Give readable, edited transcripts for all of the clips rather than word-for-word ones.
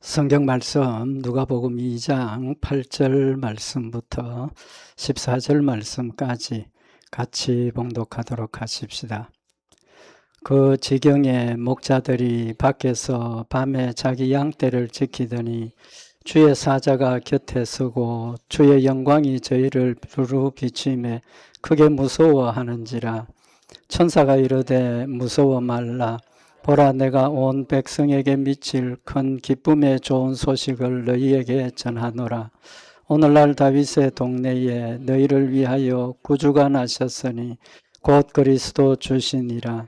성경 말씀 누가복음 2장 8절 말씀부터 14절 말씀까지 같이 봉독하도록 하십시다. 그 지경에 목자들이 밖에서 밤에 자기 양떼를 지키더니 주의 사자가 곁에 서고 주의 영광이 저희를 두루 비추임에 크게 무서워하는지라. 천사가 이르되 무서워 말라. 보라, 내가 온 백성에게 미칠 큰 기쁨의 좋은 소식을 너희에게 전하노라. 오늘날 다윗의 동네에 너희를 위하여 구주가 나셨으니 곧 그리스도 주시니라.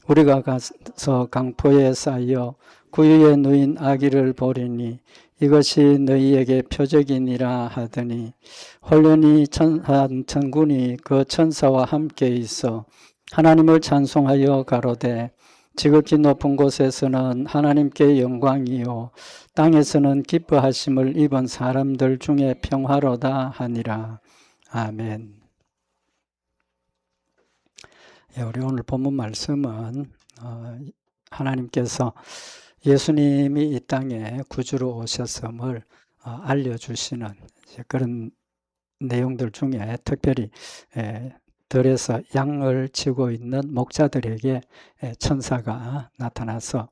우리가 가서 강포에 쌓여 구유에 누인 아기를 보리니 이것이 너희에게 표적이니라 하더니 홀련히 한 천군이 그 천사와 함께 있어 하나님을 찬송하여 가로되 지극히 높은 곳에서는 하나님께 영광이요 땅에서는 기뻐하심을 입은 사람들 중에 평화로다 하니라. 아멘. 우리 오늘 본문 말씀은 하나님께서 예수님이 이 땅에 구주로 오셨음을 알려주시는 그런 내용들 중에 특별히 들에서 양을 치고 있는 목자들에게 천사가 나타나서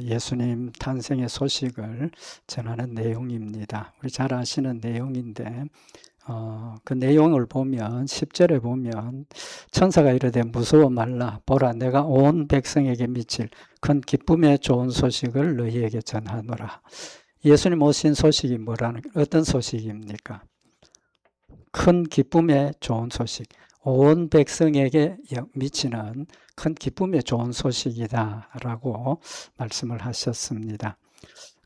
예수님 탄생의 소식을 전하는 내용입니다. 우리 잘 아시는 내용인데 그 내용을 보면 10절에 보면 천사가 이르되 무서워 말라. 보라, 내가 온 백성에게 미칠 큰 기쁨의 좋은 소식을 너희에게 전하노라. 예수님 오신 소식이 어떤 소식입니까? 큰 기쁨의 좋은 소식. 온 백성에게 미치는 큰 기쁨의 좋은 소식이다라고 말씀을 하셨습니다.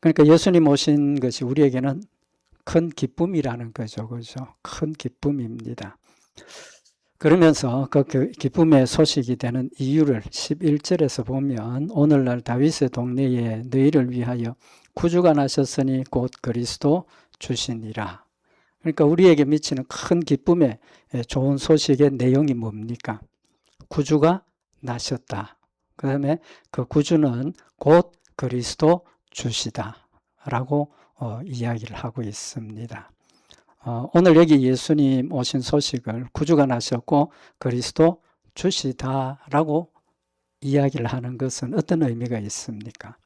그러니까 예수님 오신 것이 우리에게는 큰 기쁨이라는 거죠. 그죠? 큰 기쁨입니다. 그러면서 그 기쁨의 소식이 되는 이유를 11절에서 보면 오늘날 다윗의 동네에 너희를 위하여 구주가 나셨으니 곧 그리스도 주시니라. 그러니까 우리에게 미치는 큰 기쁨의 좋은 소식의 내용이 뭡니까? 구주가 나셨다. 그 다음에 그 구주는 곧 그리스도 주시다 라고 이야기를 하고 있습니다. 오늘 여기 예수님 오신 소식을 구주가 나셨고 그리스도 주시다 라고 이야기를 하는 것은 어떤 의미가 있습니까?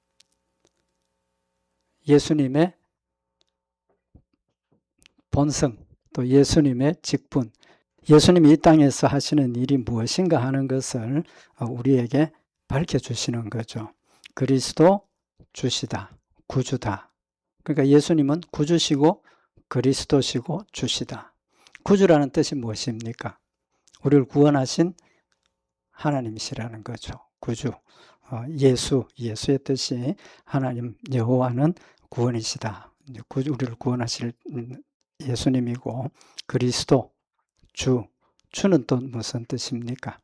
예수님의 본성, 또 예수님의 직분, 예수님이 이 땅에서 하시는 일이 무엇인가 하는 것을 우리에게 밝혀주시는 거죠. 그리스도 주시다, 구주다. 그러니까 예수님은 구주시고 그리스도시고 주시다. 구주라는 뜻이 무엇입니까? 우리를 구원하신 하나님이시라는 거죠. 구주, 예수의 뜻이 하나님 여호와는 구원이시다. 우리를 구원하실 예수님이고 그리스도, 주는 또 무슨 뜻입니까?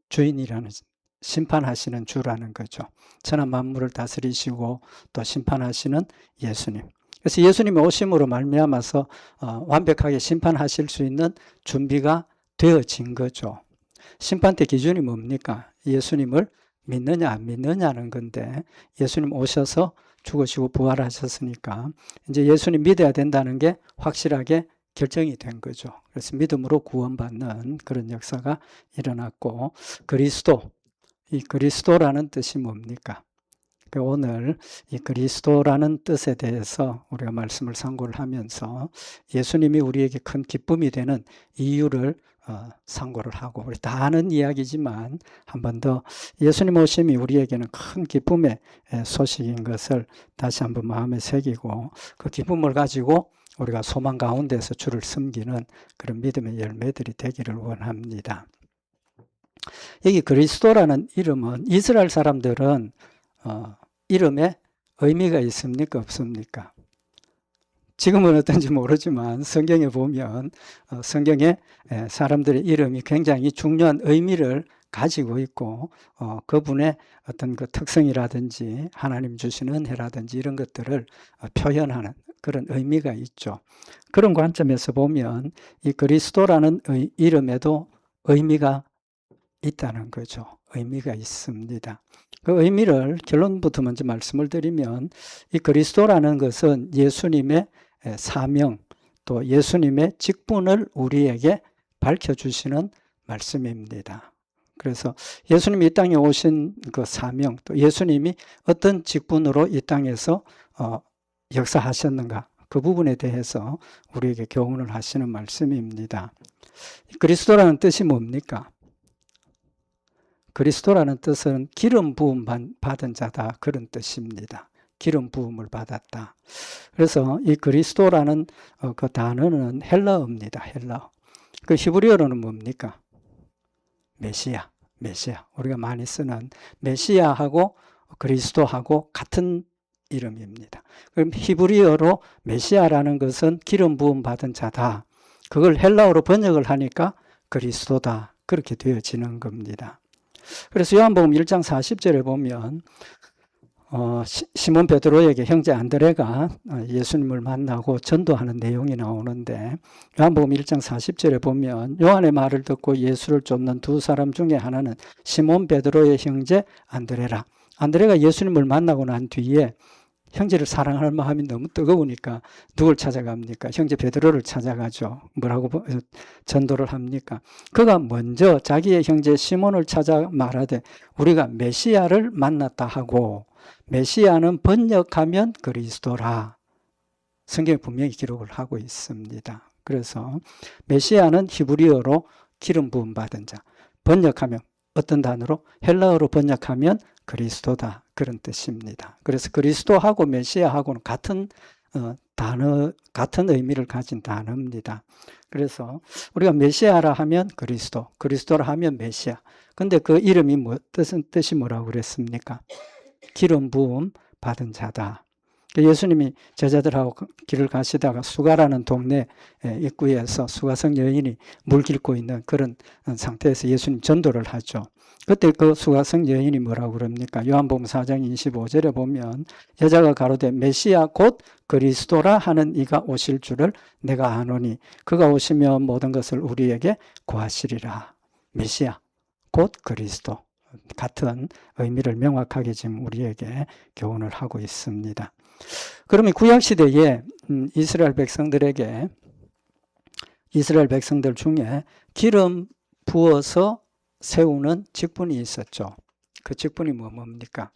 주인이라는, 심판하시는 주라는 거죠. 천하 만물을 다스리시고 또 심판하시는 예수님. 그래서 예수님이 오심으로 말미암아서 완벽하게 심판하실 수 있는 준비가 되어진 거죠. 심판대 기준이 뭡니까? 예수님을 믿느냐 안 믿느냐는 건데 예수님 오셔서 죽으시고 부활하셨으니까 이제 예수님 믿어야 된다는 게 확실하게 결정이 된 거죠. 그래서 믿음으로 구원받는 그런 역사가 일어났고 이 그리스도라는 뜻이 뭡니까? 오늘 이 그리스도라는 뜻에 대해서 우리가 말씀을 상고를 하면서 예수님이 우리에게 큰 기쁨이 되는 이유를 상고를 하고 우리 다 아는 이야기지만 한 번 더 예수님 오심이 우리에게는 큰 기쁨의 소식인 것을 다시 한번 마음에 새기고 그 기쁨을 가지고 우리가 소망 가운데서 주를 섬기는 그런 믿음의 열매들이 되기를 원합니다. 여기 그리스도라는 이름은 이스라엘 사람들은 이름에 의미가 있습니까? 없습니까? 지금은 어떤지 모르지만 성경에 보면 성경에 사람들의 이름이 굉장히 중요한 의미를 가지고 있고 그분의 어떤 그 특성이라든지 하나님 주시는 은혜라든지 이런 것들을 표현하는 그런 의미가 있죠. 그런 관점에서 보면 이 그리스도라는 이름에도 의미가 있다는 거죠. 의미가 있습니다. 그 의미를 결론부터 먼저 말씀을 드리면 이 그리스도라는 것은 예수님의 사명 또 예수님의 직분을 우리에게 밝혀주시는 말씀입니다. 그래서 예수님이 이 땅에 오신 그 사명 또 예수님이 어떤 직분으로 이 땅에서 역사하셨는가 그 부분에 대해서 우리에게 교훈을 하시는 말씀입니다. 그리스도라는 뜻이 뭡니까? 그리스도라는 뜻은 기름 부음 받은 자다 그런 뜻입니다. 기름 부음을 받았다. 그래서 이 그리스도라는 그 단어는 헬라어입니다. 헬라어. 그 히브리어로는 뭡니까? 메시아. 우리가 많이 쓰는 메시아하고 그리스도하고 같은 이름입니다. 그럼 히브리어로 메시아라는 것은 기름 부음 받은 자다. 그걸 헬라어로 번역을 하니까 그리스도다. 그렇게 되어지는 겁니다. 그래서 요한복음 1장 40절에 보면 시몬 베드로에게 형제 안드레가 예수님을 만나고 전도하는 내용이 나오는데 요한복음 1장 40절에 보면 요한의 말을 듣고 예수를 쫓는 두 사람 중에 하나는 시몬 베드로의 형제 안드레라. 안드레가 예수님을 만나고 난 뒤에 형제를 사랑할 마음이 너무 뜨거우니까 누굴 찾아갑니까? 형제 베드로를 찾아가죠. 뭐라고 전도를 합니까? 그가 먼저 자기의 형제 시몬을 찾아 말하되 우리가 메시아를 만났다 하고 메시아는 번역하면 그리스도라. 성경에 분명히 기록을 하고 있습니다. 그래서 메시아는 히브리어로 기름 부음 받은 자. 번역하면 어떤 단어로? 헬라어로 번역하면 그리스도다. 그런 뜻입니다. 그래서 그리스도하고 메시아하고는 같은 단어, 같은 의미를 가진 단어입니다. 그래서 우리가 메시아라 하면 그리스도, 그리스도라 하면 메시아. 근데 그 이름이 뜻이 뭐라고 그랬습니까? 기름 부음 받은 자다. 예수님이 제자들하고 길을 가시다가 수가라는 동네 입구에서 수가성 여인이 물 깃고 있는 그런 상태에서 예수님 전도를 하죠. 그때 그 수가성 여인이 뭐라고 그럽니까? 요한복음 4장 25절에 보면 여자가 가로되 메시아 곧 그리스도라 하는 이가 오실 줄을 내가 아노니 그가 오시면 모든 것을 우리에게 구하시리라. 메시아 곧 그리스도. 같은 의미를 명확하게 지금 우리에게 교훈을 하고 있습니다. 그러면 구약시대에 이스라엘 백성들 중에 기름 부어서 세우는 직분이 있었죠. 그 직분이 뭡니까?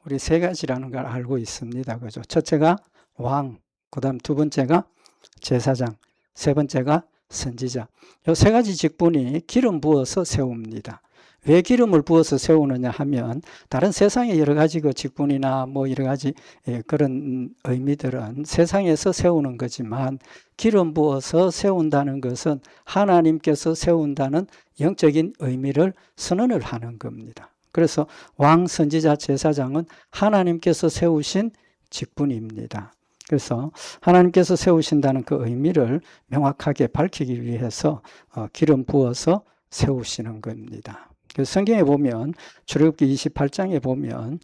우리 세 가지라는 걸 알고 있습니다. 그죠? 첫째가 왕, 그 다음 두 번째가 제사장, 세 번째가 선지자. 이 세 가지 직분이 기름 부어서 세웁니다. 왜 기름을 부어서 세우느냐 하면 다른 세상의 여러 가지 그 직분이나 뭐 여러 가지 그런 의미들은 세상에서 세우는 거지만 기름 부어서 세운다는 것은 하나님께서 세운다는 영적인 의미를 선언을 하는 겁니다. 그래서 왕, 선지자, 제사장은 하나님께서 세우신 직분입니다. 그래서 하나님께서 세우신다는 그 의미를 명확하게 밝히기 위해서 기름 부어서 세우시는 겁니다. 성경에 보면 출애굽기 28장에 보면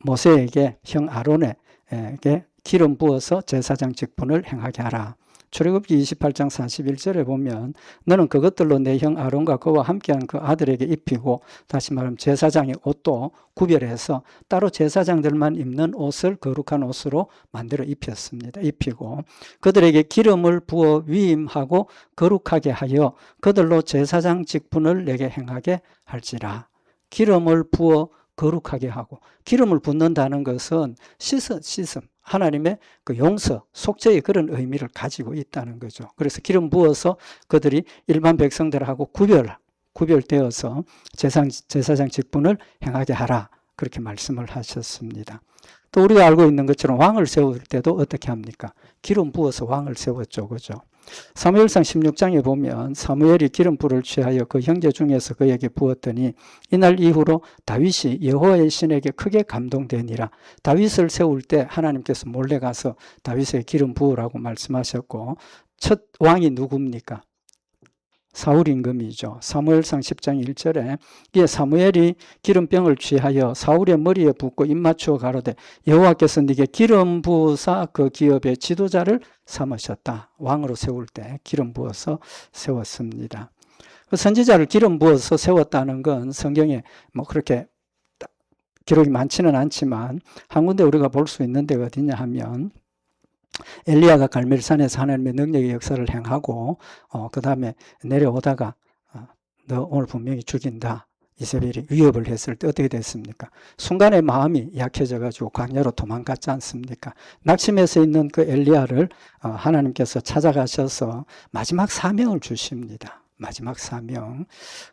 모세에게 형 아론에게 기름 부어서 제사장 직분을 행하게 하라. 출애굽기 28장 41절에 보면 너는 그것들로 내 형 아론과 그와 함께한 그 아들에게 입히고 다시 말하면 제사장의 옷도 구별해서 따로 제사장들만 입는 옷을 거룩한 옷으로 만들어 입혔습니다. 입히고 그들에게 기름을 부어 위임하고 거룩하게 하여 그들로 제사장 직분을 내게 행하게 할지라. 기름을 부어 거룩하게 하고 기름을 붓는다는 것은 씻음 하나님의 그 용서, 속죄의 그런 의미를 가지고 있다는 거죠. 그래서 기름 부어서 그들이 일반 백성들하고 구별되어서 제사장 직분을 행하게 하라. 그렇게 말씀을 하셨습니다. 또 우리가 알고 있는 것처럼 왕을 세울 때도 어떻게 합니까? 기름 부어서 왕을 세웠죠. 그죠? 사무엘상 16장에 보면 사무엘이 기름불을 취하여 그 형제 중에서 그에게 부었더니 이날 이후로 다윗이 여호와의 신에게 크게 감동되니라. 다윗을 세울 때 하나님께서 몰래 가서 다윗에게 기름 부으라고 말씀하셨고 첫 왕이 누굽니까? 사울 임금이죠. 사무엘상 10장 1절에 이에 사무엘이 기름병을 취하여 사울의 머리에 붓고 입 맞추어 가로되 여호와께서 네게 기름 부으사 그 기업의 지도자를 삼으셨다. 왕으로 세울 때 기름 부어서 세웠습니다. 그 선지자를 기름 부어서 세웠다는 건 성경에 뭐 그렇게 기록이 많지는 않지만 한 군데 우리가 볼 수 있는 데가 어디냐 하면 엘리야가 갈멜산에서 하나님의 능력의 역사를 행하고 그 다음에 내려오다가 너 오늘 분명히 죽인다. 이세벨이 위협을 했을 때 어떻게 됐습니까? 순간에 마음이 약해져 가지고 광야로 도망갔지 않습니까? 낙심해서 있는 그 엘리야를 하나님께서 찾아가셔서 마지막 사명을 주십니다. 마지막 사명.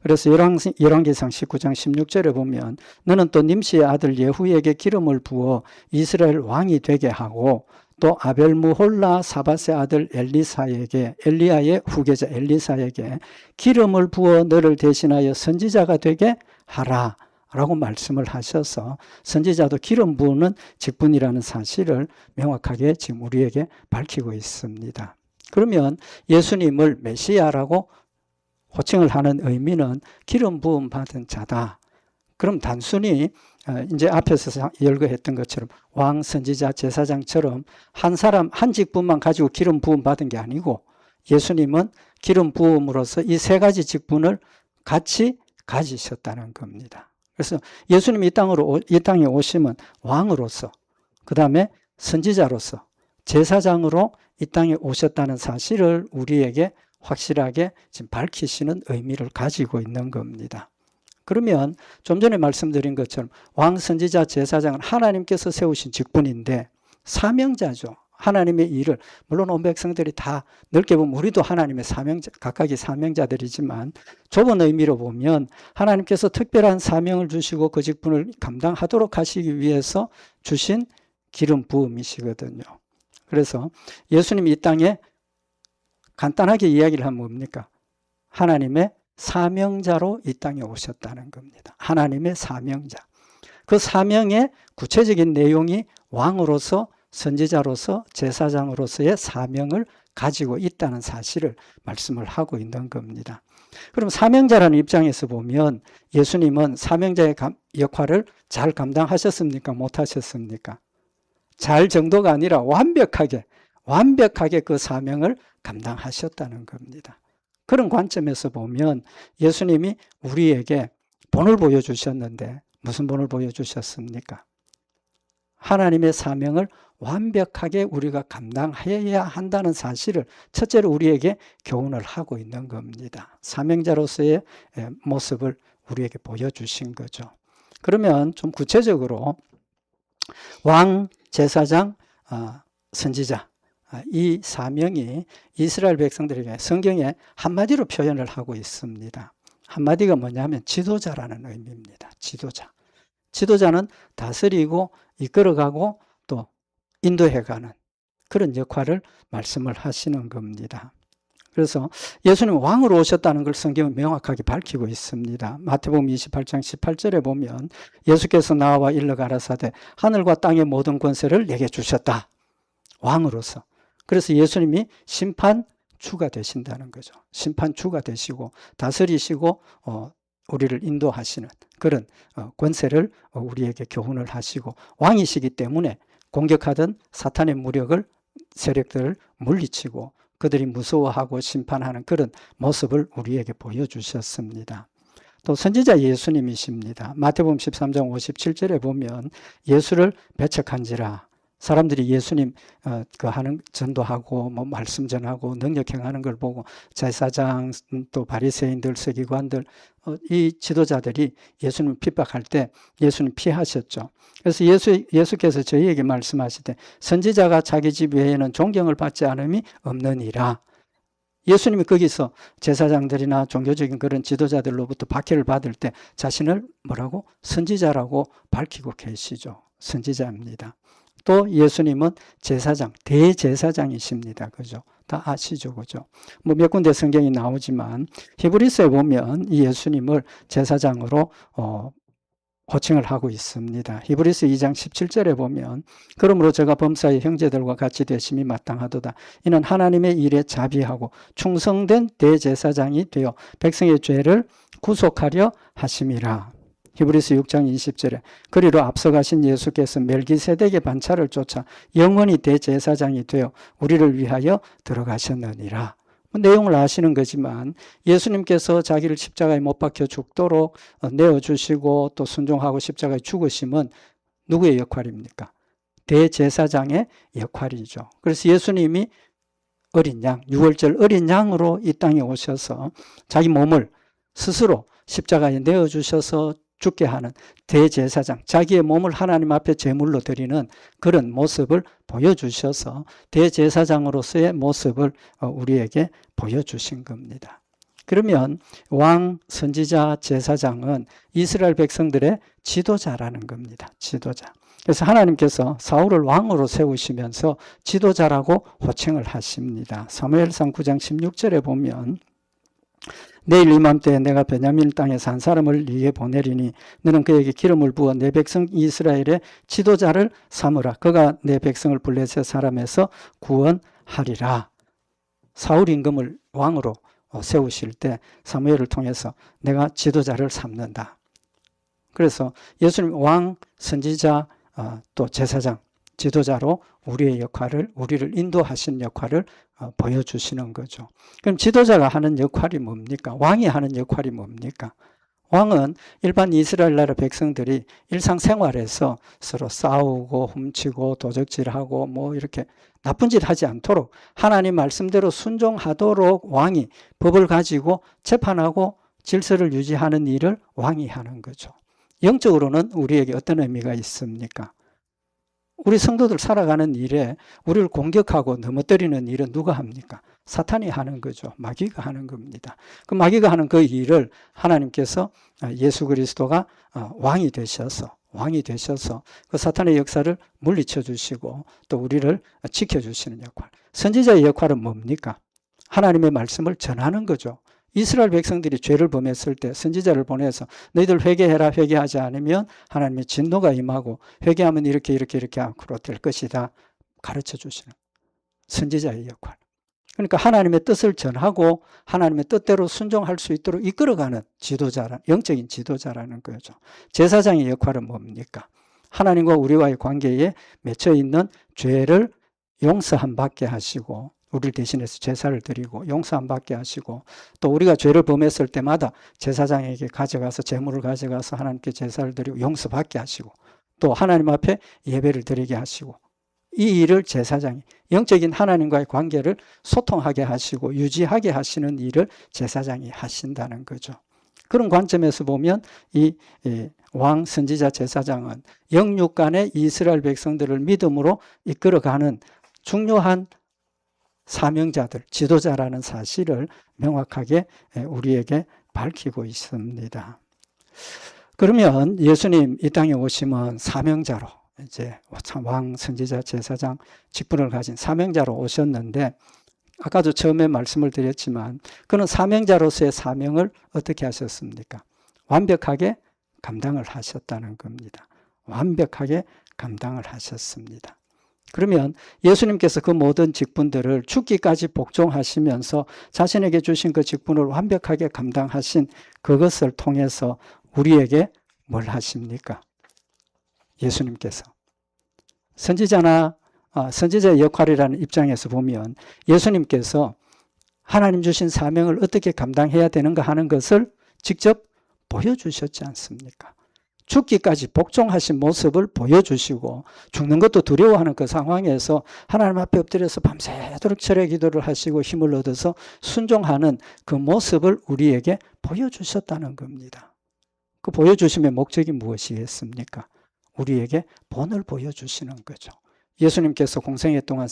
그래서 열왕기상 19장 16절에 보면 너는 또 님시의 아들 예후에게 기름을 부어 이스라엘 왕이 되게 하고 또 아벨무홀라 사밧의 아들 엘리야의 후계자 엘리사에게 기름을 부어 너를 대신하여 선지자가 되게 하라 라고 말씀을 하셔서 선지자도 기름 부으는 직분이라는 사실을 명확하게 지금 우리에게 밝히고 있습니다. 그러면 예수님을 메시아라고 호칭을 하는 의미는 기름 부음 받은 자다. 그럼 단순히 이제 앞에서 열거했던 것처럼 왕, 선지자, 제사장처럼 한 사람 한 직분만 가지고 기름 부음 받은 게 아니고 예수님은 기름 부음으로써 이 세 가지 직분을 같이 가지셨다는 겁니다. 그래서 예수님이 이 땅에 오시면 왕으로서, 그 다음에 선지자로서, 제사장으로 이 땅에 오셨다는 사실을 우리에게 확실하게 지금 밝히시는 의미를 가지고 있는 겁니다. 그러면 좀 전에 말씀드린 것처럼 왕, 선지자, 제사장은 하나님께서 세우신 직분인데 사명자죠. 하나님의 일을, 물론 온 백성들이 다 넓게 보면 우리도 하나님의 사명자, 각각의 사명자들이지만 좁은 의미로 보면 하나님께서 특별한 사명을 주시고 그 직분을 감당하도록 하시기 위해서 주신 기름 부음이시거든요. 그래서 예수님이 이 땅에 간단하게 이야기를 하면 뭡니까? 하나님의 사명자로 이 땅에 오셨다는 겁니다. 하나님의 사명자. 그 사명의 구체적인 내용이 왕으로서, 선지자로서, 제사장으로서의 사명을 가지고 있다는 사실을 말씀을 하고 있는 겁니다. 그럼 사명자라는 입장에서 보면 예수님은 사명자의 역할을 잘 감당하셨습니까? 못하셨습니까? 잘 정도가 아니라 완벽하게 그 사명을 감당하셨다는 겁니다. 그런 관점에서 보면 예수님이 우리에게 본을 보여주셨는데 무슨 본을 보여주셨습니까? 하나님의 사명을 완벽하게 우리가 감당해야 한다는 사실을 첫째로 우리에게 교훈을 하고 있는 겁니다. 사명자로서의 모습을 우리에게 보여주신 거죠. 그러면 좀 구체적으로 왕, 제사장, 선지자, 이 사명이 이스라엘 백성들에게 성경에 한마디로 표현을 하고 있습니다. 한마디가 뭐냐면 지도자라는 의미입니다. 지도자는 다스리고 이끌어가고 또 인도해가는 그런 역할을 말씀을 하시는 겁니다. 그래서 예수님 왕으로 오셨다는 걸 성경은 명확하게 밝히고 있습니다. 마태복음 28장 18절에 보면 예수께서 나와 일러 가라사대 하늘과 땅의 모든 권세를 내게 주셨다. 왕으로서. 그래서 예수님이 심판주가 되신다는 거죠. 심판주가 되시고 다스리시고 우리를 인도하시는 그런 권세를 우리에게 교훈을 하시고 왕이시기 때문에 공격하던 사탄의 무력을, 세력들을 물리치고 그들이 무서워하고 심판하는 그런 모습을 우리에게 보여주셨습니다. 또 선지자 예수님이십니다. 마태복음 13장 57절에 보면 예수를 배척한지라 사람들이 예수님 하는 전도하고 뭐 말씀 전하고 능력 행하는 걸 보고 제사장 또 바리새인들 서기관들 이 지도자들이 예수님을 핍박할 때 예수님 피하셨죠. 그래서 예수께서 저희에게 말씀하시되 선지자가 자기 집 외에는 존경을 받지 않음이 없느니라. 예수님이 거기서 제사장들이나 종교적인 그런 지도자들로부터 박해를 받을 때 자신을 뭐라고? 선지자라고 밝히고 계시죠. 선지자입니다. 또 예수님은 제사장, 대제사장이십니다. 그죠? 다 아시죠? 그죠? 뭐 몇 군데 성경이 나오지만 히브리서에 보면 이 예수님을 제사장으로 호칭을 하고 있습니다. 히브리서 2장 17절에 보면 그러므로 제가 범사의 형제들과 같이 되심이 마땅하도다. 이는 하나님의 일에 자비하고 충성된 대제사장이 되어 백성의 죄를 구속하려 하심이라. 히브리서 6장 20절에 그리로 앞서가신 예수께서 멜기세덱의 반차를 쫓아 영원히 대제사장이 되어 우리를 위하여 들어가셨느니라. 내용을 아시는 거지만 예수님께서 자기를 십자가에 못 박혀 죽도록 내어주시고 또 순종하고 십자가에 죽으심은 누구의 역할입니까? 대제사장의 역할이죠. 그래서 예수님이 어린 양, 유월절 어린 양으로 이 땅에 오셔서 자기 몸을 스스로 십자가에 내어주셔서 죽게 하는 대제사장, 자기의 몸을 하나님 앞에 제물로 드리는 그런 모습을 보여주셔서 대제사장으로서의 모습을 우리에게 보여주신 겁니다. 그러면 왕, 선지자, 제사장은 이스라엘 백성들의 지도자라는 겁니다. 지도자. 그래서 하나님께서 사울을 왕으로 세우시면서 지도자라고 호칭을 하십니다. 사무엘상 9장 16절에 보면 내일 이맘때에 내가 베냐민 땅에서 한 사람을 네게 보내리니 너는 그에게 기름을 부어 내 백성 이스라엘의 지도자를 삼으라. 그가 내 백성을 블레셋 사람에서 구원하리라. 사울 임금을 왕으로 세우실 때 사무엘을 통해서 내가 지도자를 삼는다. 그래서 예수님 왕, 선지자, 또 제사장, 지도자로 우리의 역할을, 우리를 인도하신 역할을 보여주시는 거죠. 그럼 지도자가 하는 역할이 뭡니까? 왕이 하는 역할이 뭡니까? 왕은 일반 이스라엘 나라 백성들이 일상생활에서 서로 싸우고 훔치고 도적질하고 뭐 이렇게 나쁜 짓 하지 않도록 하나님 말씀대로 순종하도록 왕이 법을 가지고 재판하고 질서를 유지하는 일을 왕이 하는 거죠. 영적으로는 우리에게 어떤 의미가 있습니까? 우리 성도들 살아가는 일에 우리를 공격하고 넘어뜨리는 일은 누가 합니까? 사탄이 하는 거죠. 마귀가 하는 겁니다. 그 마귀가 하는 그 일을 하나님께서 예수 그리스도가 왕이 되셔서 그 사탄의 역사를 물리쳐 주시고 또 우리를 지켜주시는 역할. 선지자의 역할은 뭡니까? 하나님의 말씀을 전하는 거죠. 이스라엘 백성들이 죄를 범했을 때 선지자를 보내서 너희들 회개해라. 회개하지 않으면 하나님의 진노가 임하고 회개하면 이렇게 앞으로 될 것이다. 가르쳐 주시는 선지자의 역할. 그러니까 하나님의 뜻을 전하고 하나님의 뜻대로 순종할 수 있도록 이끌어가는 지도자라, 영적인 지도자라는 거죠. 제사장의 역할은 뭡니까? 하나님과 우리와의 관계에 맺혀 있는 죄를 용서함 받게 하시고 우리를 대신해서 제사를 드리고 용서함 받게 하시고 또 우리가 죄를 범했을 때마다 제사장에게 가져가서 제물을 가져가서 하나님께 제사를 드리고 용서받게 하시고 또 하나님 앞에 예배를 드리게 하시고 이 일을 제사장이 영적인 하나님과의 관계를 소통하게 하시고 유지하게 하시는 일을 제사장이 하신다는 거죠. 그런 관점에서 보면 이 왕, 선지자, 제사장은 영육 간의 이스라엘 백성들을 믿음으로 이끌어가는 중요한 사명자들, 지도자라는 사실을 명확하게 우리에게 밝히고 있습니다. 그러면 예수님 이 땅에 오시면 사명자로 이제 왕, 선지자, 제사장 직분을 가진 사명자로 오셨는데 아까도 처음에 말씀을 드렸지만 그는 사명자로서의 사명을 어떻게 하셨습니까? 완벽하게 감당을 하셨다는 겁니다. 완벽하게 감당을 하셨습니다. 그러면 예수님께서 그 모든 직분들을 죽기까지 복종하시면서 자신에게 주신 그 직분을 완벽하게 감당하신 그것을 통해서 우리에게 뭘 하십니까? 예수님께서 선지자의 역할이라는 입장에서 보면 예수님께서 하나님 주신 사명을 어떻게 감당해야 되는가 하는 것을 직접 보여주셨지 않습니까? 죽기까지 복종하신 모습을 보여주시고 죽는 것도 두려워하는 그 상황에서 하나님 앞에 엎드려서 밤새도록 철야 기도를 하시고 힘을 얻어서 순종하는 그 모습을 우리에게 보여주셨다는 겁니다. 그 보여주심의 목적이 무엇이겠습니까? 우리에게 본을 보여주시는 거죠. 예수님께서 공생애 동안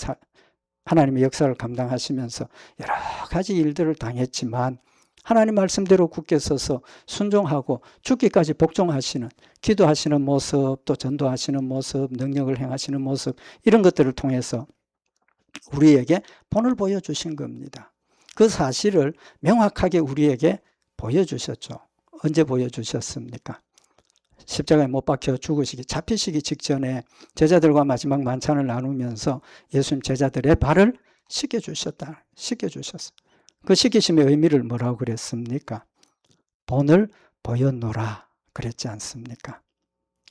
하나님의 역사를 감당하시면서 여러 가지 일들을 당했지만 하나님 말씀대로 굳게 서서 순종하고 죽기까지 복종하시는, 기도하시는 모습, 또 전도하시는 모습, 능력을 행하시는 모습, 이런 것들을 통해서 우리에게 본을 보여주신 겁니다. 그 사실을 명확하게 우리에게 보여주셨죠. 언제 보여주셨습니까? 십자가에 못 박혀 잡히시기 직전에 제자들과 마지막 만찬을 나누면서 예수님 제자들의 발을 씻겨주셨어요. 그 씻기심의 의미를 뭐라고 그랬습니까? 본을 보였노라 그랬지 않습니까?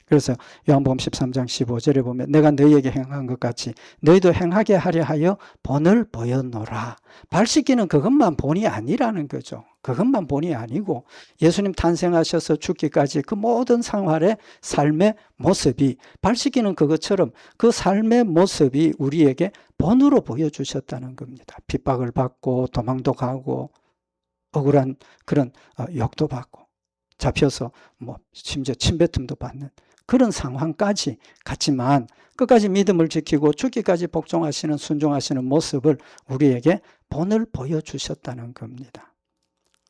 그래서 요한복음 13장 15절에 보면 내가 너희에게 행한 것 같이 너희도 행하게 하려 하여 본을 보였노라. 발 씻기는 그것만 본이 아니라는 거죠. 그것만 본이 아니고 예수님 탄생하셔서 죽기까지 그 모든 생활의 삶의 모습이 발 씻기는 그것처럼 그 삶의 모습이 우리에게 본으로 보여주셨다는 겁니다. 핍박을 받고 도망도 가고 억울한 그런 욕도 받고 잡혀서 뭐 심지어 침뱉음도 받는 그런 상황까지 갔지만 끝까지 믿음을 지키고 죽기까지 복종하시는 순종하시는 모습을 우리에게 본을 보여주셨다는 겁니다.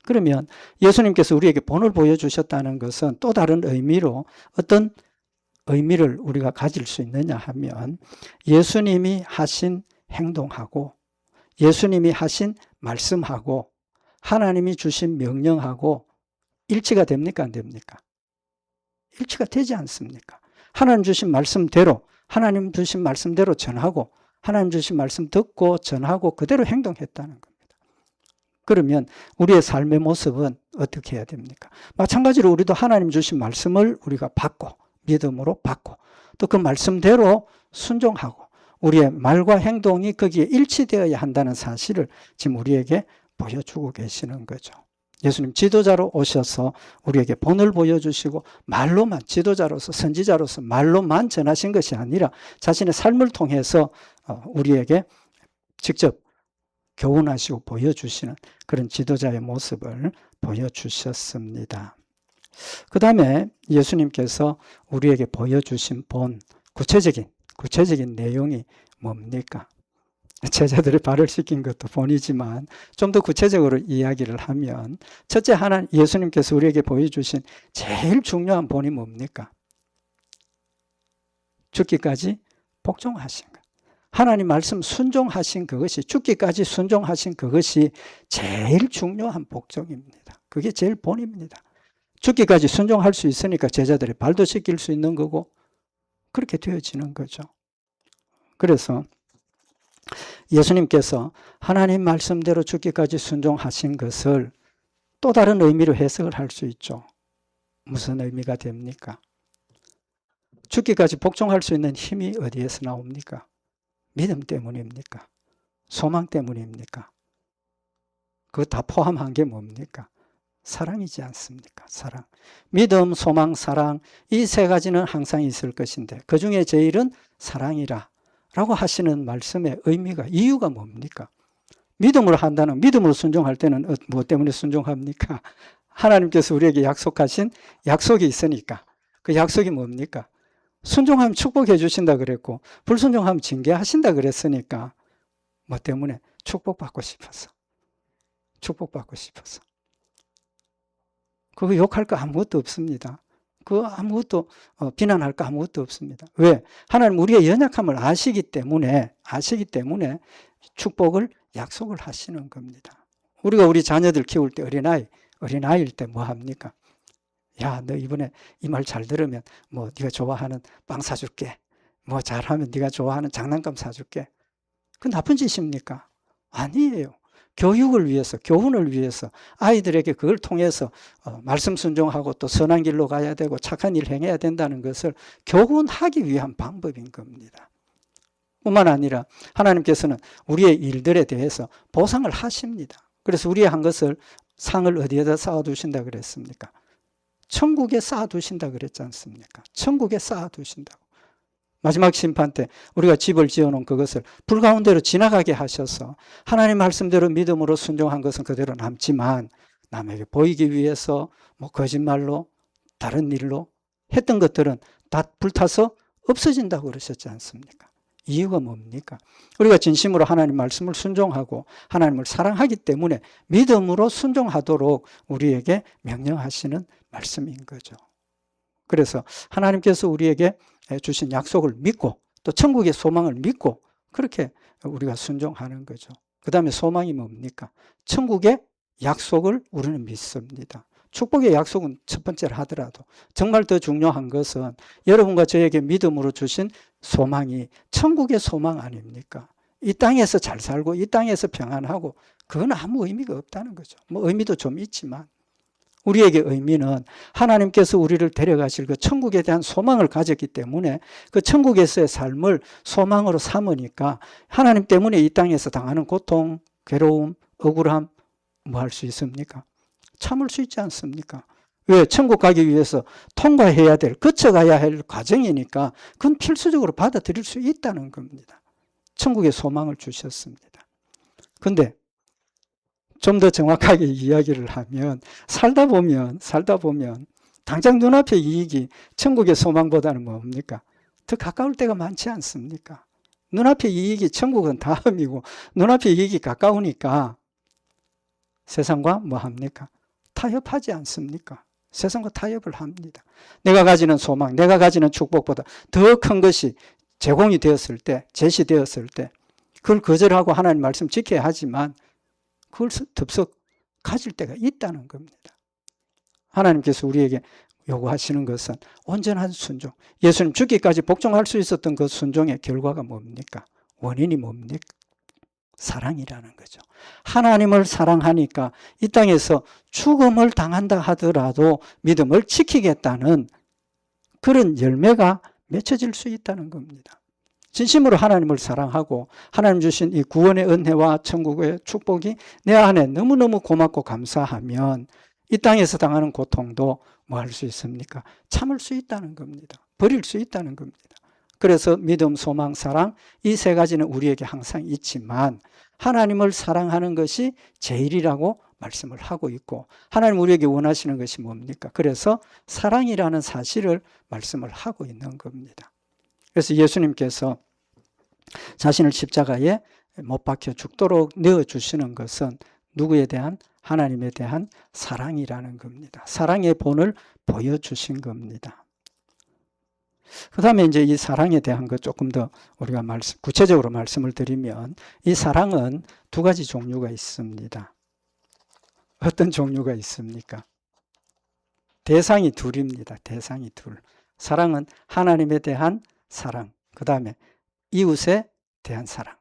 그러면 예수님께서 우리에게 본을 보여주셨다는 것은 또 다른 의미로 어떤 의미를 우리가 가질 수 있느냐 하면 예수님이 하신 행동하고 예수님이 하신 말씀하고 하나님이 주신 명령하고 일치가 됩니까? 안 됩니까? 일치가 되지 않습니까? 하나님 주신 말씀대로 하나님 주신 말씀대로 전하고 하나님 주신 말씀 듣고 전하고 그대로 행동했다는 겁니다. 그러면 우리의 삶의 모습은 어떻게 해야 됩니까? 마찬가지로 우리도 하나님 주신 말씀을 우리가 받고 믿음으로 받고 또 그 말씀대로 순종하고 우리의 말과 행동이 거기에 일치되어야 한다는 사실을 지금 우리에게 보여주고 계시는 거죠. 예수님 지도자로 오셔서 우리에게 본을 보여주시고 말로만 지도자로서 선지자로서 말로만 전하신 것이 아니라 자신의 삶을 통해서 우리에게 직접 교훈하시고 보여주시는 그런 지도자의 모습을 보여주셨습니다. 그 다음에 예수님께서 우리에게 보여주신 본 구체적인 내용이 뭡니까? 제자들의 발을 씻긴 것도 본이지만 좀 더 구체적으로 이야기를 하면 첫째 예수님께서 우리에게 보여주신 제일 중요한 본이 뭡니까? 죽기까지 복종하신 것. 하나님 말씀 순종하신 그것이 죽기까지 순종하신 그것이 제일 중요한 복종입니다. 그게 제일 본입니다. 죽기까지 순종할 수 있으니까 제자들의 발도 씻길 수 있는 거고 그렇게 되어지는 거죠. 그래서 예수님께서 하나님 말씀대로 죽기까지 순종하신 것을 또 다른 의미로 해석을 할 수 있죠. 무슨 의미가 됩니까? 죽기까지 복종할 수 있는 힘이 어디에서 나옵니까? 믿음 때문입니까? 소망 때문입니까? 그거 다 포함한 게 뭡니까? 사랑이지 않습니까? 사랑. 믿음, 소망, 사랑 이 세 가지는 항상 있을 것인데 그 중에 제일은 사랑이라 라고 하시는 말씀의 의미가 이유가 뭡니까? 믿음으로 한다는 믿음으로 순종할 때는 무엇 때문에 순종합니까? 하나님께서 우리에게 약속하신 약속이 있으니까 그 약속이 뭡니까? 순종하면 축복해 주신다 그랬고 불순종하면 징계하신다 그랬으니까 뭐 때문에? 축복받고 싶어서 그거 욕할 거 아무것도 없습니다. 그 아무것도 비난할 거 아무것도 없습니다. 왜? 하나님 우리의 연약함을 아시기 때문에 축복을 약속을 하시는 겁니다. 우리가 우리 자녀들 키울 때 어린아이일 때 뭐 합니까? 야, 너 이번에 이 말 잘 들으면 뭐 네가 좋아하는 빵 사줄게. 뭐 잘하면 네가 좋아하는 장난감 사줄게. 그 나쁜 짓입니까? 아니에요. 교육을 위해서, 교훈을 위해서 아이들에게 그걸 통해서 말씀 순종하고 또 선한 길로 가야 되고 착한 일 행해야 된다는 것을 교훈하기 위한 방법인 겁니다. 뿐만 아니라 하나님께서는 우리의 일들에 대해서 보상을 하십니다. 그래서 우리의 한 것을 상을 어디에다 쌓아두신다 그랬습니까? 천국에 쌓아두신다 그랬지 않습니까? 천국에 쌓아두신다고. 마지막 심판 때 우리가 집을 지어놓은 그것을 불 가운데로 지나가게 하셔서 하나님 말씀대로 믿음으로 순종한 것은 그대로 남지만 남에게 보이기 위해서 뭐 거짓말로 다른 일로 했던 것들은 다 불타서 없어진다고 그러셨지 않습니까? 이유가 뭡니까? 우리가 진심으로 하나님 말씀을 순종하고 하나님을 사랑하기 때문에 믿음으로 순종하도록 우리에게 명령하시는 말씀인 거죠. 그래서 하나님께서 우리에게 주신 약속을 믿고 또 천국의 소망을 믿고 그렇게 우리가 순종하는 거죠. 그 다음에 소망이 뭡니까? 천국의 약속을 우리는 믿습니다. 축복의 약속은 첫 번째로 하더라도 정말 더 중요한 것은 여러분과 저에게 믿음으로 주신 소망이 천국의 소망 아닙니까? 이 땅에서 잘 살고 이 땅에서 평안하고 그건 아무 의미가 없다는 거죠. 뭐 의미도 좀 있지만 우리에게 의미는 하나님께서 우리를 데려가실 그 천국에 대한 소망을 가졌기 때문에 그 천국에서의 삶을 소망으로 삼으니까 하나님 때문에 이 땅에서 당하는 고통, 괴로움, 억울함 뭐 할 수 있습니까? 참을 수 있지 않습니까? 왜? 천국 가기 위해서 통과해야 될, 거쳐가야 할 과정이니까 그건 필수적으로 받아들일 수 있다는 겁니다. 천국의 소망을 주셨습니다. 근데 좀 더 정확하게 이야기를 하면 살다 보면 당장 눈앞의 이익이 천국의 소망보다는 뭡니까? 더 가까울 때가 많지 않습니까? 눈앞의 이익이 천국은 다음이고 눈앞의 이익이 가까우니까 세상과 뭐 합니까? 타협하지 않습니까? 세상과 타협을 합니다. 내가 가지는 소망, 내가 가지는 축복보다 더 큰 것이 제공이 되었을 때, 제시되었을 때 그걸 거절하고 하나님 말씀 지켜야 하지만 그걸 덥석 가질 때가 있다는 겁니다. 하나님께서 우리에게 요구하시는 것은 온전한 순종. 예수님 죽기까지 복종할 수 있었던 그 순종의 결과가 뭡니까? 원인이 뭡니까? 사랑이라는 거죠. 하나님을 사랑하니까 이 땅에서 죽음을 당한다 하더라도 믿음을 지키겠다는 그런 열매가 맺혀질 수 있다는 겁니다. 진심으로 하나님을 사랑하고 하나님 주신 이 구원의 은혜와 천국의 축복이 내 안에 너무너무 고맙고 감사하면 이 땅에서 당하는 고통도 뭐 할 수 있습니까? 참을 수 있다는 겁니다. 버릴 수 있다는 겁니다. 그래서 믿음, 소망, 사랑 이 세 가지는 우리에게 항상 있지만 하나님을 사랑하는 것이 제일이라고 말씀을 하고 있고 하나님 우리에게 원하시는 것이 뭡니까? 그래서 사랑이라는 사실을 말씀을 하고 있는 겁니다. 그래서 예수님께서 자신을 십자가에 못 박혀 죽도록 내어주시는 것은 누구에 대한? 하나님에 대한 사랑이라는 겁니다. 사랑의 본을 보여주신 겁니다. 그 다음에 이제 이 사랑에 대한 것 조금 더 우리가 구체적으로 말씀을 드리면 이 사랑은 두 가지 종류가 있습니다. 어떤 종류가 있습니까? 대상이 둘입니다. 대상이 둘. 사랑은 하나님에 대한 사랑, 그 다음에 이웃에 대한 사랑.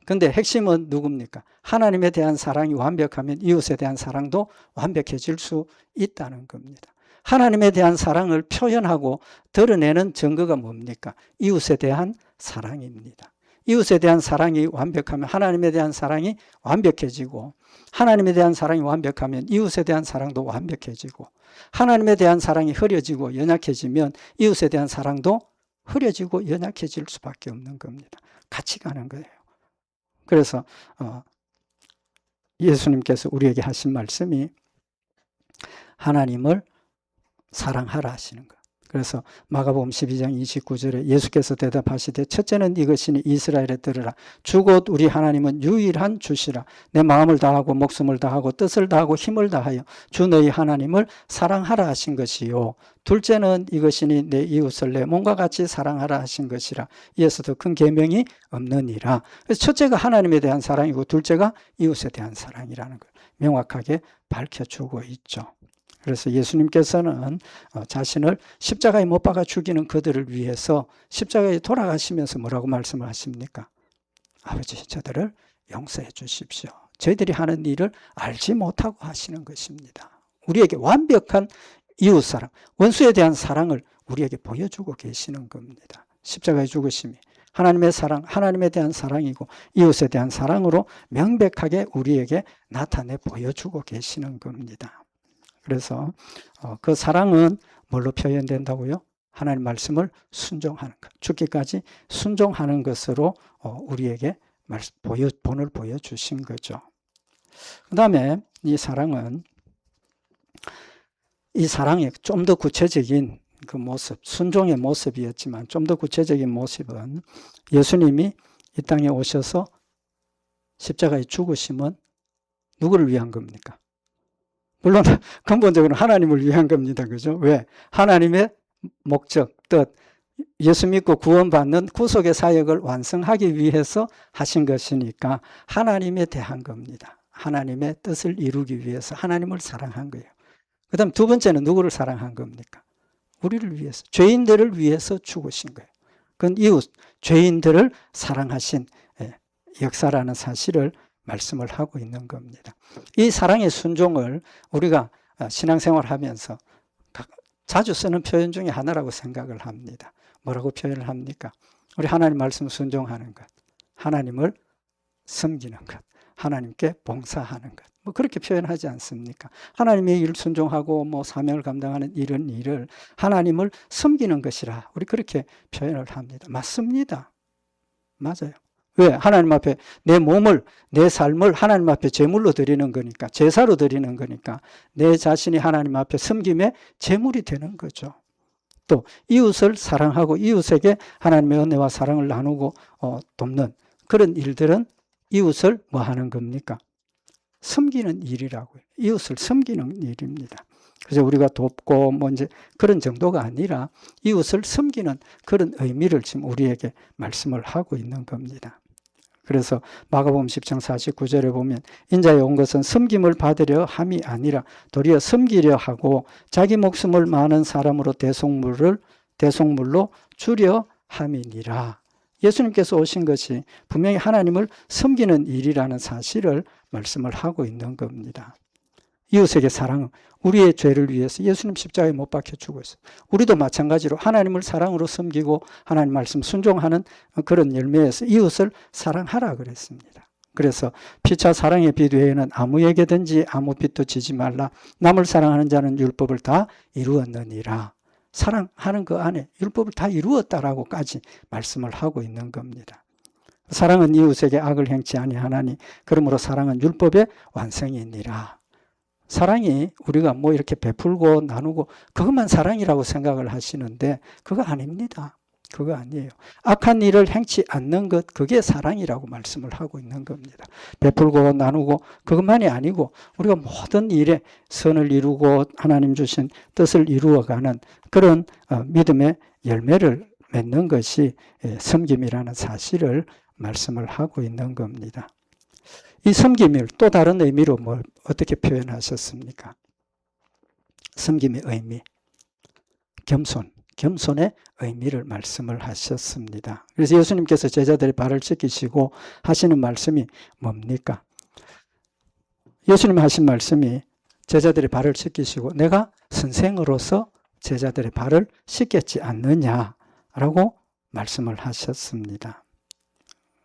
근데 핵심은 누굽니까? 하나님에 대한 사랑이 완벽하면 이웃에 대한 사랑도 완벽해질 수 있다는 겁니다. 하나님에 대한 사랑을 표현하고 드러내는 증거가 뭡니까? 이웃에 대한 사랑입니다. 이웃에 대한 사랑이 완벽하면 하나님에 대한 사랑이 완벽해지고 하나님에 대한 사랑이 완벽하면 이웃에 대한 사랑도 완벽해지고 하나님에 대한 사랑이 흐려지고 연약해지면 이웃에 대한 사랑도 흐려지고 연약해질 수밖에 없는 겁니다. 같이 가는 거예요. 그래서 예수님께서 우리에게 하신 말씀이 하나님을 사랑하라 하시는 거예요. 그래서 마가복음 12장 29절에 예수께서 대답하시되 첫째는 이것이니 이스라엘에 들으라. 주 곧 우리 하나님은 유일한 주시라. 내 마음을 다하고 목숨을 다하고 뜻을 다하고 힘을 다하여 주 너희 하나님을 사랑하라 하신 것이요. 둘째는 이것이니 내 이웃을 내 몸과 같이 사랑하라 하신 것이라. 이에서 더 큰 계명이 없느니라. 그래서 첫째가 하나님에 대한 사랑이고 둘째가 이웃에 대한 사랑이라는 걸 명확하게 밝혀주고 있죠. 그래서 예수님께서는 자신을 십자가에 못 박아 죽이는 그들을 위해서 십자가에 돌아가시면서 뭐라고 말씀을 하십니까? 아버지, 저들을 용서해 주십시오. 저희들이 하는 일을 알지 못하고 하시는 것입니다. 우리에게 완벽한 이웃사랑, 원수에 대한 사랑을 우리에게 보여주고 계시는 겁니다. 십자가의 죽으심이 하나님의 사랑, 하나님에 대한 사랑이고 이웃에 대한 사랑으로 명백하게 우리에게 나타내 보여주고 계시는 겁니다. 그래서 그 사랑은 뭘로 표현된다고요? 하나님 말씀을 순종하는 것, 죽기까지 순종하는 것으로 우리에게 본을 보여주신 거죠. 그 다음에 이 사랑의 좀 더 구체적인 그 모습, 순종의 모습이었지만 좀 더 구체적인 모습은 예수님이 이 땅에 오셔서 십자가에 죽으심은 누구를 위한 겁니까? 물론 근본적으로 하나님을 위한 겁니다. 그죠? 왜? 하나님의 목적, 뜻, 예수 믿고 구원받는 구속의 사역을 완성하기 위해서 하신 것이니까 하나님에 대한 겁니다. 하나님의 뜻을 이루기 위해서 하나님을 사랑한 거예요. 그 다음 두 번째는 누구를 사랑한 겁니까? 우리를 위해서, 죄인들을 위해서 죽으신 거예요. 그건 이웃, 죄인들을 사랑하신 역사라는 사실을 말씀을 하고 있는 겁니다. 이 사랑의 순종을 우리가 신앙생활 하면서 자주 쓰는 표현 중에 하나라고 생각을 합니다. 뭐라고 표현을 합니까? 우리 하나님 말씀 순종하는 것, 하나님을 섬기는 것, 하나님께 봉사하는 것. 뭐 그렇게 표현하지 않습니까? 하나님의 일 순종하고 뭐 사명을 감당하는 이런 일을 하나님을 섬기는 것이라 우리 그렇게 표현을 합니다. 맞습니다. 맞아요. 왜? 하나님 앞에 내 몸을, 내 삶을 하나님 앞에 제물로 드리는 거니까, 제사로 드리는 거니까 내 자신이 하나님 앞에 섬김의 제물이 되는 거죠. 또 이웃을 사랑하고 이웃에게 하나님의 은혜와 사랑을 나누고 돕는 그런 일들은 이웃을 뭐 하는 겁니까? 섬기는 일이라고요. 이웃을 섬기는 일입니다. 그래서 우리가 돕고 뭐 이제 그런 정도가 아니라 이웃을 섬기는 그런 의미를 지금 우리에게 말씀을 하고 있는 겁니다. 그래서 마가복음 10장 49절에 보면 인자에 온 것은 섬김을 받으려 함이 아니라 도리어 섬기려 하고 자기 목숨을 많은 사람으로 대속물로 주려 함이니라. 예수님께서 오신 것이 분명히 하나님을 섬기는 일이라는 사실을 말씀을 하고 있는 겁니다. 이웃에게 사랑은 우리의 죄를 위해서 예수님 십자가에 못 박혀 주고 있어요. 우리도 마찬가지로 하나님을 사랑으로 섬기고 하나님 말씀 순종하는 그런 열매에서 이웃을 사랑하라 그랬습니다. 그래서 피차 사랑의 빛 외에는 아무에게든지 아무 빛도 지지 말라. 남을 사랑하는 자는 율법을 다 이루었느니라. 사랑하는 그 안에 율법을 다 이루었다라고까지 말씀을 하고 있는 겁니다. 사랑은 이웃에게 악을 행치 아니하나니 그러므로 사랑은 율법의 완성이니라. 사랑이 우리가 뭐 이렇게 베풀고 나누고 그것만 사랑이라고 생각을 하시는데 그거 아닙니다. 그거 아니에요. 악한 일을 행치 않는 것, 그게 사랑이라고 말씀을 하고 있는 겁니다. 베풀고 나누고 그것만이 아니고 우리가 모든 일에 선을 이루고 하나님 주신 뜻을 이루어가는 그런 믿음의 열매를 맺는 것이 섬김이라는 사실을 말씀을 하고 있는 겁니다. 이 섬김을 또 다른 의미로 어떻게 표현하셨습니까? 섬김의 의미, 겸손의 의미를 말씀을 하셨습니다. 그래서 예수님께서 제자들의 발을 씻기시고 하시는 말씀이 뭡니까? 예수님 하신 말씀이 제자들의 발을 씻기시고 내가 선생으로서 제자들의 발을 씻겼지 않느냐라고 말씀을 하셨습니다.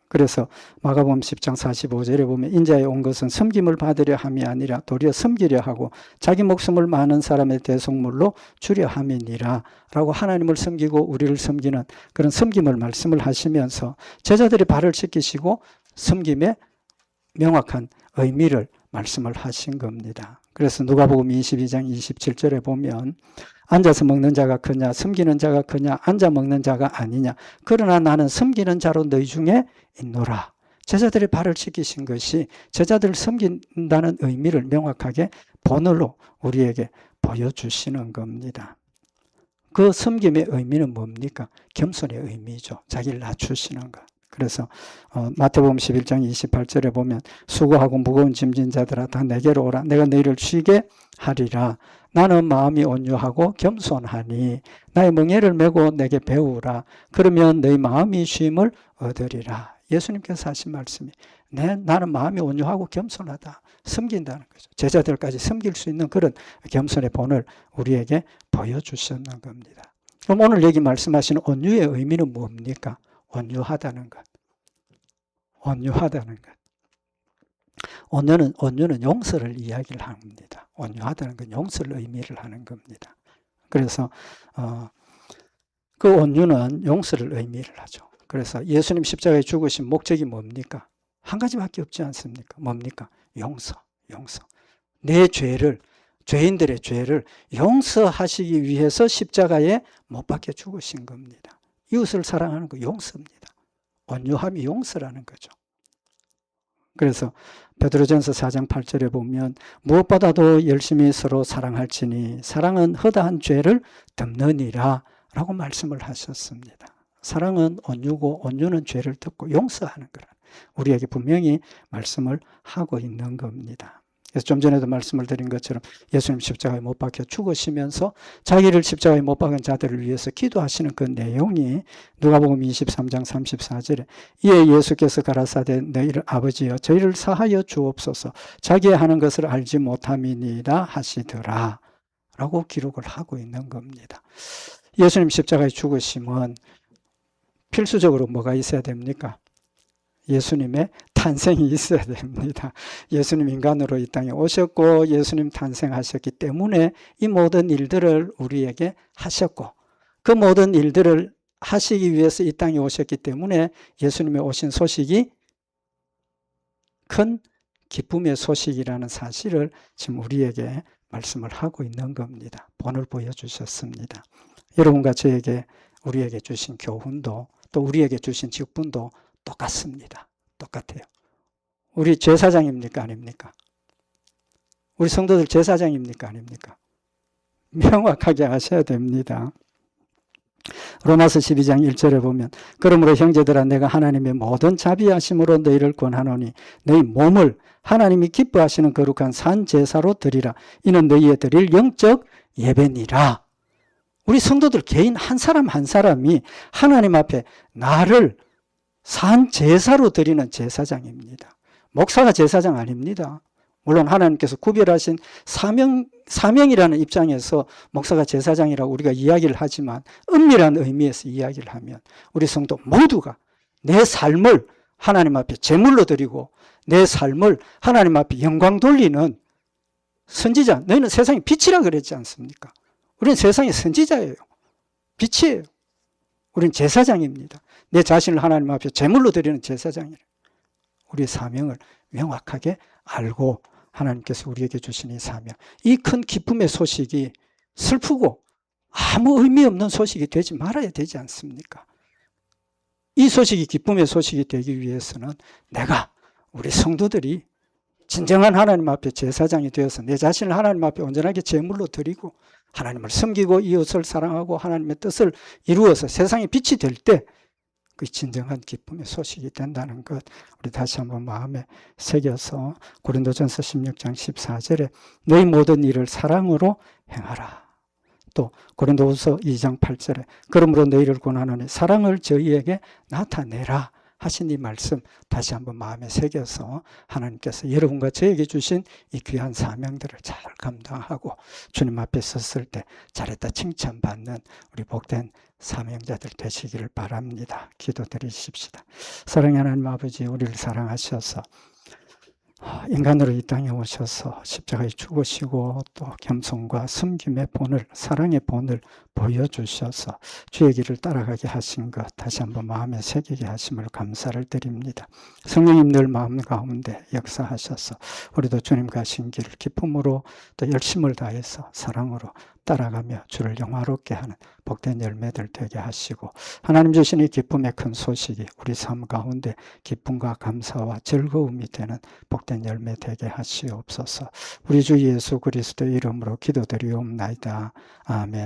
그래서 마가복음 10장 45절에 보면 인자에 온 것은 섬김을 받으려 함이 아니라 도리어 섬기려 하고 자기 목숨을 많은 사람의 대속물로 주려 함이니라 라고 하나님을 섬기고 우리를 섬기는 그런 섬김을 말씀을 하시면서 제자들의 발을 씻기시고 섬김의 명확한 의미를 말씀을 하신 겁니다. 그래서 누가복음 22장 27절에 보면 앉아서 먹는 자가 크냐 섬기는 자가 크냐 앉아 먹는 자가 아니냐 그러나 나는 섬기는 자로 너희 중에 있노라. 제자들의 발을 씻기신 것이 제자들을 섬긴다는 의미를 명확하게 본으로 우리에게 보여주시는 겁니다. 그 섬김의 의미는 뭡니까? 겸손의 의미죠. 자기를 낮추시는 것. 그래서 마태복음 11장 28절에 보면 수고하고 무거운 짐진 자들아 다 내게로 오라. 내가 너희를 쉬게 하리라. 나는 마음이 온유하고 겸손하니 나의 멍에를 메고 내게 배우라. 그러면 너희 마음이 쉼을 얻으리라. 예수님께서 하신 말씀이 나는 마음이 온유하고 겸손하다. 섬긴다는 거죠. 제자들까지 섬길 수 있는 그런 겸손의 본을 우리에게 보여주셨는 겁니다. 그럼 오늘 여기 말씀하시는 온유의 의미는 뭡니까? 온유하다는 것. 온유하다는 것. 온유는 용서를 이야기를 합니다. 온유하다는 건 용서를 의미를 하는 겁니다. 그래서 그 온유는 용서를 의미를 하죠. 그래서 예수님 십자가에 죽으신 목적이 뭡니까? 한 가지밖에 없지 않습니까? 뭡니까? 용서. 내 죄를, 죄인들의 죄를 용서하시기 위해서 십자가에 못 박혀 죽으신 겁니다. 이웃을 사랑하는 거 용서입니다. 온유함이 용서라는 거죠. 그래서 베드로전서 4장 8절에 보면 무엇보다도 열심히 서로 사랑할지니 사랑은 허다한 죄를 덮느니라 라고 말씀을 하셨습니다. 사랑은 온유고 온유는 죄를 덮고 용서하는 거라 우리에게 분명히 말씀을 하고 있는 겁니다. 그래서 좀 전에도 말씀을 드린 것처럼 예수님 십자가에 못 박혀 죽으시면서 자기를 십자가에 못 박은 자들을 위해서 기도하시는 그 내용이 누가복음 23장 34절에 이에 예수께서 가라사대 너희를 아버지여 저희를 사하여 주옵소서 자기의 하는 것을 알지 못함이니이다 하시더라 라고 기록을 하고 있는 겁니다. 예수님 십자가에 죽으심은 필수적으로 뭐가 있어야 됩니까? 예수님의 탄생이 있어야 됩니다. 예수님 인간으로 이 땅에 오셨고 예수님 탄생하셨기 때문에 이 모든 일들을 우리에게 하셨고 그 모든 일들을 하시기 위해서 이 땅에 오셨기 때문에 예수님의 오신 소식이 큰 기쁨의 소식이라는 사실을 지금 우리에게 말씀을 하고 있는 겁니다. 본을 보여주셨습니다. 여러분과 저에게 우리에게 주신 교훈도 또 우리에게 주신 직분도 똑같습니다. 똑같아요. 우리 제사장입니까? 아닙니까? 우리 성도들 제사장입니까? 아닙니까? 명확하게 아셔야 됩니다. 로마서 12장 1절에 보면 그러므로 형제들아 내가 하나님의 모든 자비하심으로 너희를 권하노니 너희 몸을 하나님이 기뻐하시는 거룩한 산 제사로 드리라. 이는 너희의 드릴 영적 예배니라. 우리 성도들 개인 한 사람 한 사람이 하나님 앞에 나를 산 제사로 드리는 제사장입니다. 목사가 제사장 아닙니다. 물론 하나님께서 구별하신 사명이라는 입장에서 목사가 제사장이라고 우리가 이야기를 하지만 은밀한 의미에서 이야기를 하면 우리 성도 모두가 내 삶을 하나님 앞에 제물로 드리고 내 삶을 하나님 앞에 영광 돌리는 선지자, 너희는 세상의 빛이라 그랬지 않습니까? 우리는 세상의 선지자예요. 빛이에요. 우리는 제사장입니다. 내 자신을 하나님 앞에 제물로 드리는 제사장이에요. 우리의 사명을 명확하게 알고 하나님께서 우리에게 주신 이 사명, 이 큰 기쁨의 소식이 슬프고 아무 의미 없는 소식이 되지 말아야 되지 않습니까? 이 소식이 기쁨의 소식이 되기 위해서는 내가 우리 성도들이 진정한 하나님 앞에 제사장이 되어서 내 자신을 하나님 앞에 온전하게 제물로 드리고 하나님을 섬기고 이웃을 사랑하고 하나님의 뜻을 이루어서 세상에 빛이 될 때 그 진정한 기쁨의 소식이 된다는 것 우리 다시 한번 마음에 새겨서 고린도전서 16장 14절에 너희 모든 일을 사랑으로 행하라. 또 고린도후서 2장 8절에 그러므로 너희를 권하노니 사랑을 저희에게 나타내라 하신 이 말씀 다시 한번 마음에 새겨서 하나님께서 여러분과 저에게 주신 이 귀한 사명들을 잘 감당하고 주님 앞에 섰을 때 잘했다 칭찬받는 우리 복된 사명자들 되시기를 바랍니다. 기도드리십시다. 사랑의 하나님 아버지, 우리를 사랑하셔서 인간으로 이 땅에 오셔서 십자가에 죽으시고 또 겸손과 섬김의 본을, 사랑의 본을 보여주셔서 주의 길을 따라가게 하신 것 다시 한번 마음에 새기게 하심을 감사를 드립니다. 성령님 늘 마음 가운데 역사하셔서 우리도 주님 가신 길을 기쁨으로 또 열심을 다해서 사랑으로 따라가며 주를 영화롭게 하는 복된 열매들 되게 하시고 하나님 주신 이 기쁨의 큰 소식이 우리 삶 가운데 기쁨과 감사와 즐거움이 되는 복된 열매 되게 하시옵소서. 우리 주 예수 그리스도의 이름으로 기도드리옵나이다. 아멘.